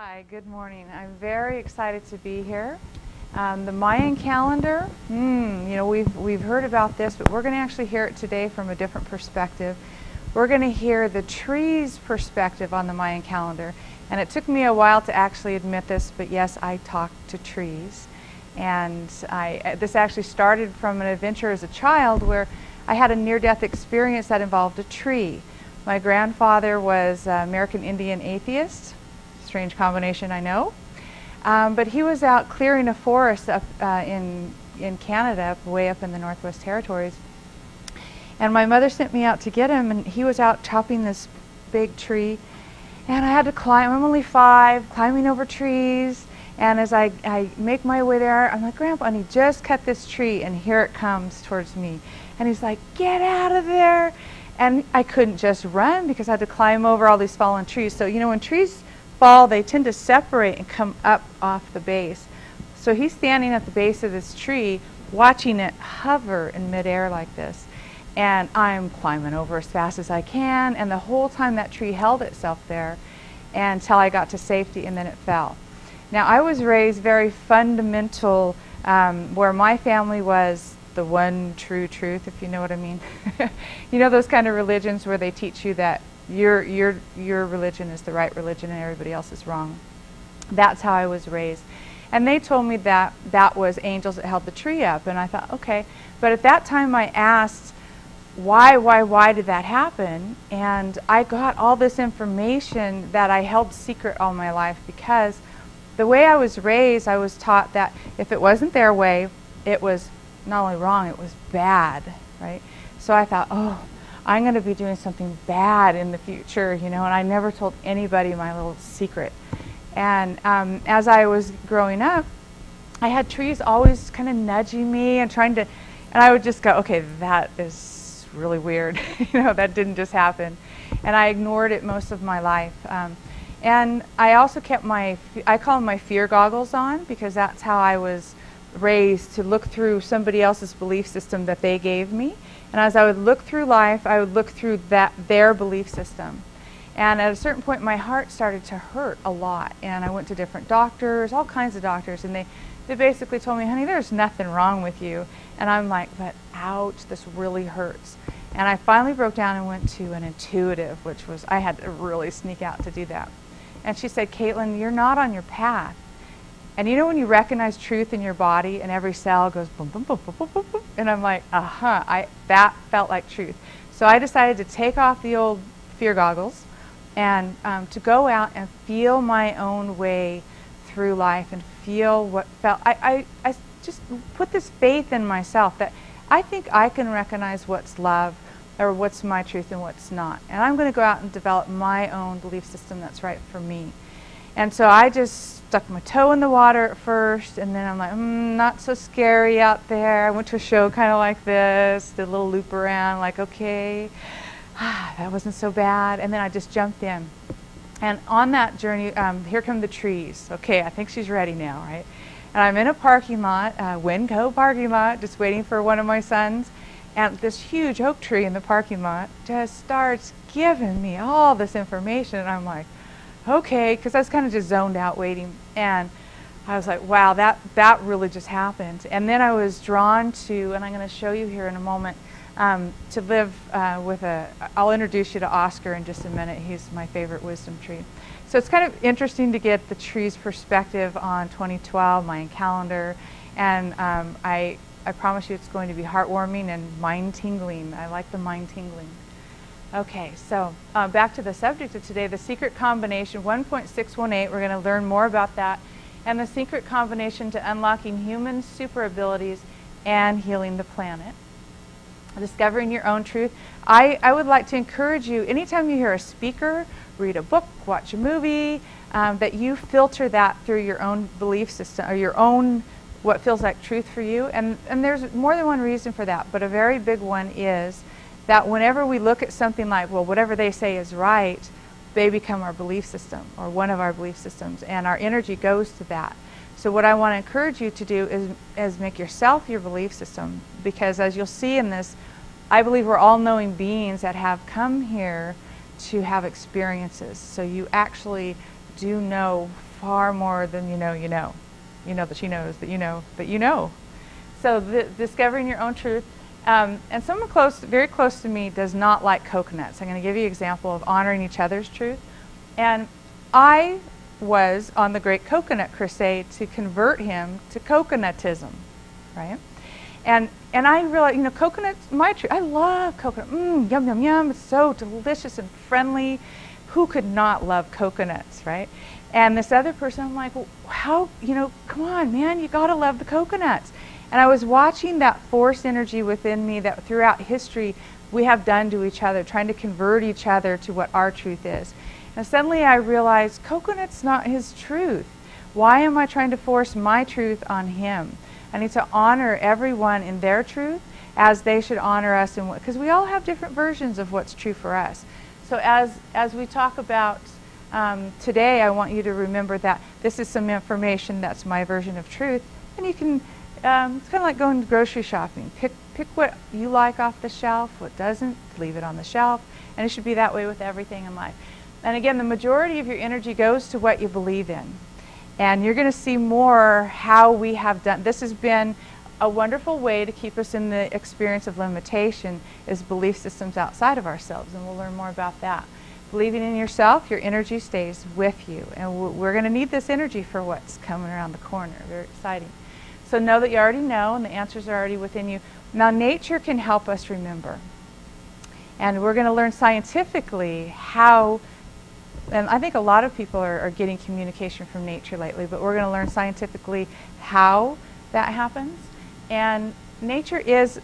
Hi, good morning. I'm very excited to be here. The Mayan calendar, we've heard about this, but we're going to actually hear it today from a different perspective. We're going to hear the tree's perspective on the Mayan calendar. And it took me a while to actually admit this, but yes, I talk to trees. And this actually started from an adventure as a child where I had a near-death experience that involved a tree. My grandfather was an American Indian atheist. Strange combination, I know. But he was out clearing a forest up in Canada, way up in the Northwest Territories. And my mother sent me out to get him, and he was out chopping this big tree. And I had to climb. I'm only 5, climbing over trees. And as I make my way there, I'm like, Grandpa, and he just cut this tree, and here it comes towards me. And he's like, get out of there. And I couldn't just run because I had to climb over all these fallen trees. So, when trees fall, they tend to separate and come up off the base. So he's standing at the base of this tree, watching it hover in midair like this. And I'm climbing over as fast as I can. And the whole time that tree held itself there until I got to safety, and then it fell. Now, I was raised very fundamental, where my family was the one true truth, if you know what I mean. Those kind of religions where they teach you that your religion is the right religion and everybody else is wrong. That's how I was raised. And they told me that that was angels that held the tree up. And I thought, okay. But at that time I asked, why did that happen? And I got all this information that I held secret all my life, because the way I was raised, I was taught that if it wasn't their way, it was not only wrong, it was bad, right? So I thought, oh, I'm going to be doing something bad in the future, and I never told anybody my little secret. And as I was growing up, I had trees always kind of nudging me and and I would just go, okay, that is really weird. That didn't just happen. And I ignored it most of my life. And I also kept I call them my fear goggles on, because that's how I was raised, to look through somebody else's belief system that they gave me. And as I would look through life, I would look through their belief system. And at a certain point, my heart started to hurt a lot. And I went to different doctors, all kinds of doctors, and they basically told me, honey, there's nothing wrong with you. And I'm like, but ouch, this really hurts. And I finally broke down and went to an intuitive, which was, I had to really sneak out to do that. And she said, Kaitlyn, you're not on your path. And when you recognize truth in your body and every cell goes boom, boom, boom, boom, boom, boom, boom, and I'm like, that felt like truth. So I decided to take off the old fear goggles and to go out and feel my own way through life and feel what felt. I just put this faith in myself that I think I can recognize what's love or what's my truth and what's not. And I'm going to go out and develop my own belief system that's right for me. And so I just stuck my toe in the water at first, and then I'm like, not so scary out there. I went to a show kind of like this, did a little loop around, like, okay, that wasn't so bad. And then I just jumped in. And on that journey, here come the trees. Okay, I think she's ready now, right? And I'm in a parking lot, Winco parking lot, just waiting for one of my sons. And this huge oak tree in the parking lot just starts giving me all this information. And I'm like, okay, because I was kind of just zoned out waiting. And I was like, wow, that really just happened. And then I was drawn to, and I'm going to show you here in a moment, to live I'll introduce you to Oscar in just a minute. He's my favorite wisdom tree. So it's kind of interesting to get the tree's perspective on 2012, Mayan calendar. And I promise you it's going to be heartwarming and mind-tingling. I like the mind-tingling. Okay, so back to the subject of today, the secret combination 1.618. We're going to learn more about that, and the secret combination to unlocking human super abilities and healing the planet. Discovering your own truth. I would like to encourage you, anytime you hear a speaker, read a book, watch a movie, that you filter that through your own belief system, or your own, what feels like truth for you. And there's more than one reason for that, but a very big one is that whenever we look at something like, well, whatever they say is right, they become our belief system, or one of our belief systems, and our energy goes to that. So what I want to encourage you to do is make yourself your belief system, because as you'll see in this, I believe we're all knowing beings that have come here to have experiences. So you actually do know far more than you know you know. You know that she knows that you know that you know. So discovering your own truth. And someone very close to me does not like coconuts. I'm going to give you an example of honoring each other's truth. And I was on the Great Coconut Crusade to convert him to coconutism, right? And I realized, you know, coconut's my truth. I love coconut. Yum, yum, yum. It's so delicious and friendly. Who could not love coconuts, right? And this other person, I'm like, well, how, you know, come on, man, you got to love the coconuts. And I was watching that force energy within me that throughout history we have done to each other, trying to convert each other to what our truth is. And suddenly I realized coconut's not his truth. Why am I trying to force my truth on him? I need to honor everyone in their truth as they should honor us, because we all have different versions of what's true for us. So as we talk about today, I want you to remember that this is some information that's my version of truth, and you can, it's kind of like going grocery shopping. Pick what you like off the shelf, what doesn't, leave it on the shelf, and it should be that way with everything in life. And again, the majority of your energy goes to what you believe in. And you're going to see more how we have done. This has been a wonderful way to keep us in the experience of limitation, is belief systems outside of ourselves, and we'll learn more about that. Believing in yourself, your energy stays with you, and we're going to need this energy for what's coming around the corner. Very exciting. So know that you already know, and the answers are already within you. Now, nature can help us remember, and we're going to learn scientifically how. And I think a lot of people are getting communication from nature lately, but we're going to learn scientifically how that happens. And nature is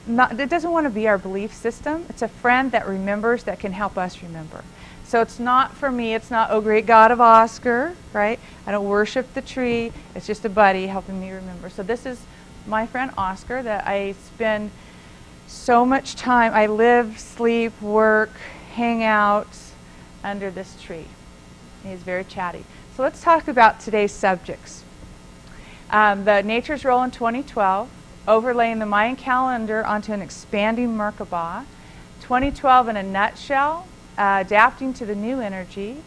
not, it doesn't want to be our belief system. It's a friend that remembers, that can help us remember. So it's not for me, it's not, oh great God of Oscar, right? I don't worship the tree. It's just a buddy helping me remember. So this is my friend Oscar that I spend so much time, I live, sleep, work, hang out under this tree. He's very chatty. So let's talk about today's subjects. The nature's role in 2012, overlaying the Mayan calendar onto an expanding Merkaba, 2012 in a nutshell, adapting to the new energy,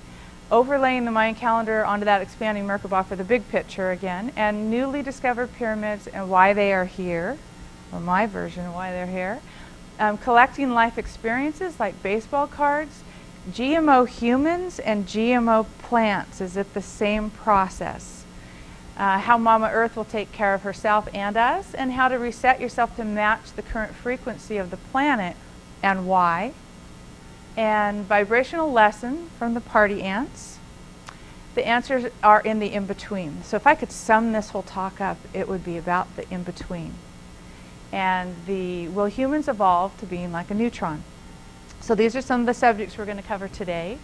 overlaying the Mayan calendar onto that expanding Merkaba for the big picture again, and newly discovered pyramids and why they are here, or my version of why they're here, collecting life experiences like baseball cards, GMO humans and GMO plants. Is it the same process? How Mama Earth will take care of herself and us, and how to reset yourself to match the current frequency of the planet and why. And vibrational lesson from the party ants. The answers are in the in-between. So if I could sum this whole talk up, it would be about the in-between. And will humans evolve to being like a neutron? So these are some of the subjects we're going to cover today.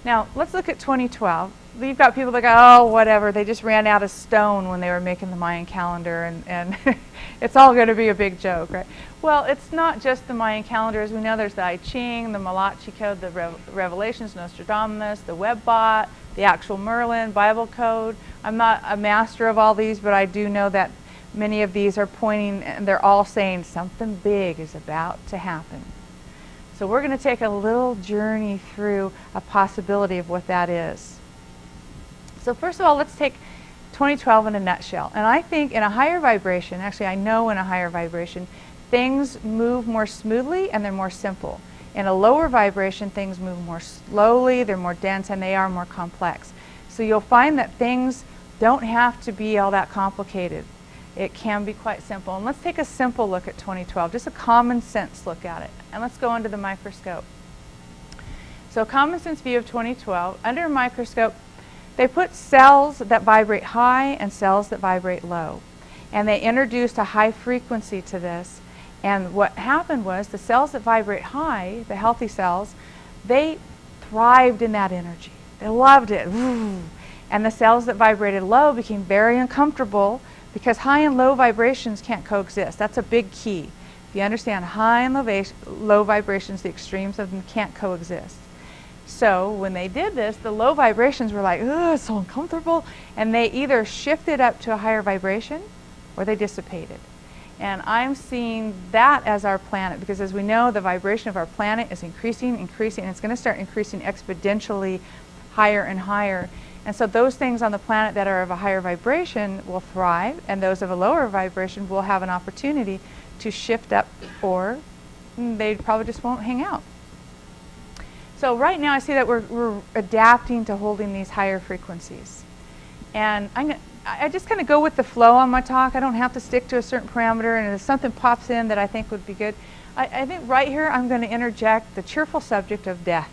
Now, let's look at 2012. You've got people that go, oh, whatever, they just ran out of stone when they were making the Mayan calendar, and it's all going to be a big joke, right? Well, it's not just the Mayan calendar. As we know, there's the I Ching, the Malachi Code, the Revelations, Nostradamus, the Webbot, the actual Merlin, Bible Code. I'm not a master of all these, but I do know that many of these are pointing, and they're all saying something big is about to happen. So we're going to take a little journey through a possibility of what that is. So first of all, let's take 2012 in a nutshell. And I think in a higher vibration, actually I know in a higher vibration, things move more smoothly and they're more simple. In a lower vibration, things move more slowly, they're more dense, and they are more complex. So you'll find that things don't have to be all that complicated. It can be quite simple. And let's take a simple look at 2012, just a common sense look at it. And let's go under the microscope. So common sense view of 2012, under a microscope, they put cells that vibrate high and cells that vibrate low. And they introduced a high frequency to this. And what happened was the cells that vibrate high, the healthy cells, they thrived in that energy. They loved it. And the cells that vibrated low became very uncomfortable, because high and low vibrations can't coexist. That's a big key. If you understand high and low vibrations, the extremes of them can't coexist. So when they did this, the low vibrations were like, oh, it's so uncomfortable. And they either shifted up to a higher vibration or they dissipated. And I'm seeing that as our planet, because as we know, the vibration of our planet is increasing, and it's going to start increasing exponentially higher and higher. And so those things on the planet that are of a higher vibration will thrive, and those of a lower vibration will have an opportunity to shift up, or they probably just won't hang out. So right now I see that we're adapting to holding these higher frequencies. And I just kind of go with the flow on my talk. I don't have to stick to a certain parameter, and if something pops in that I think would be good, I think right here I'm going to interject the cheerful subject of death.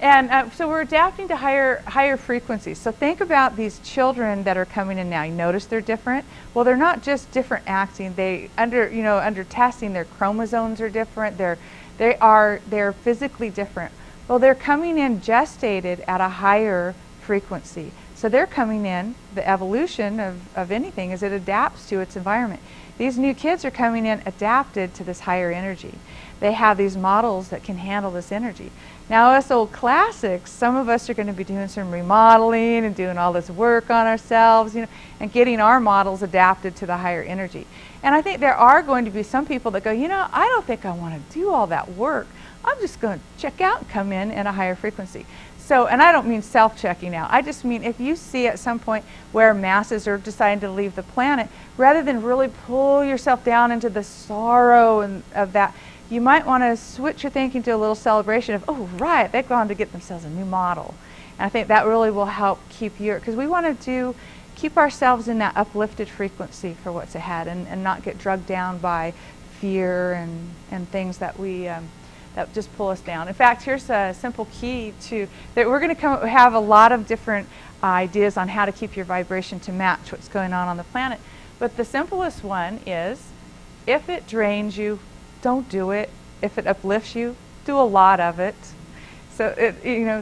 And so we're adapting to higher frequencies. So think about these children that are coming in now. You notice they're different? Well, they're not just different acting. They under testing, their chromosomes are different. They're physically different. Well, they're coming in gestated at a higher frequency. So they're coming in, the evolution of anything is it adapts to its environment. These new kids are coming in adapted to this higher energy. They have these models that can handle this energy. Now us old classics, some of us are going to be doing some remodeling and doing all this work on ourselves, and getting our models adapted to the higher energy. And I think there are going to be some people that go, I don't think I want to do all that work. I'm just going to check out and come in a higher frequency. So, and I don't mean self-checking out. I just mean if you see at some point where masses are deciding to leave the planet, rather than really pull yourself down into the sorrow of that, you might want to switch your thinking to a little celebration of, oh, right, they've gone to get themselves a new model. And I think that really will help keep you, because we want to keep ourselves in that uplifted frequency for what's ahead, and not get drugged down by fear and things that that just pull us down. In fact, here's a simple key that we're going to have a lot of different ideas on how to keep your vibration to match what's going on the planet. But the simplest one is, if it drains you, don't do it. If it uplifts you, do a lot of it. So,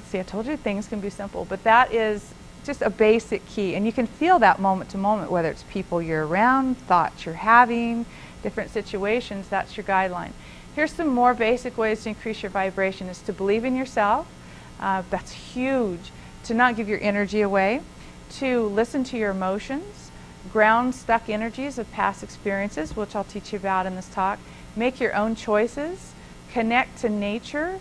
see, I told you things can be simple, but that is just a basic key. And you can feel that moment to moment, whether it's people you're around, thoughts you're having, different situations, that's your guideline. Here's some more basic ways to increase your vibration is to believe in yourself. That's huge. To not give your energy away. To listen to your emotions. Ground stuck energies of past experiences, which I'll teach you about in this talk. Make your own choices. Connect to nature.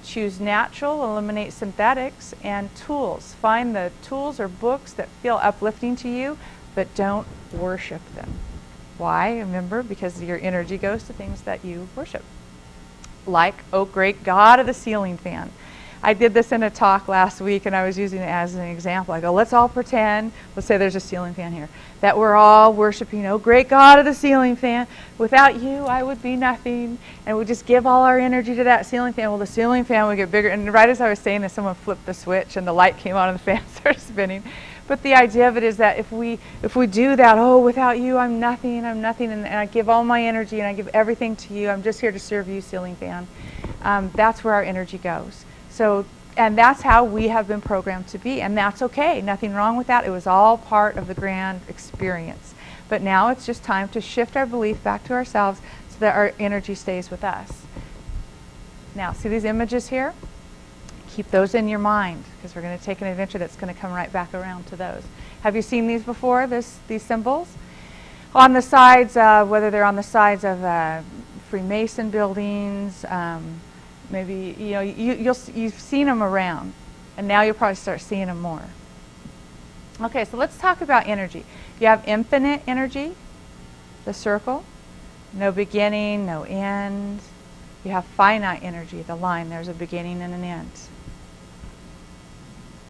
Choose natural, eliminate synthetics, and tools. Find the tools or books that feel uplifting to you, but don't worship them. Why? Remember, because your energy goes to things that you worship. Like, oh great God of the ceiling fan. I did this in a talk last week, and I was using it as an example. I go, let's all pretend, let's say there's a ceiling fan here, that we're all worshiping, oh great God of the ceiling fan. Without you, I would be nothing. And we just give all our energy to that ceiling fan. Well, the ceiling fan would get bigger. And right as I was saying this, someone flipped the switch, and the light came on, and the fan started spinning. But the idea of it is that if we do that, oh, without you, I'm nothing, and I give all my energy, and I give everything to you, I'm just here to serve you, ceiling fan. That's where our energy goes. So, and that's how we have been programmed to be, and that's okay. Nothing wrong with that. It was all part of the grand experience. But now it's just time to shift our belief back to ourselves so that our energy stays with us. Now, see these images here? Keep those in your mind, because we're going to take an adventure that's going to come right back around to those. Have you seen these before, these symbols? On the sides, whether they're on the sides of Freemason buildings, maybe you've seen them around, and now you'll probably start seeing them more. Okay, so let's talk about energy. You have infinite energy, the circle, no beginning, no end. You have finite energy, the line, there's a beginning and an end.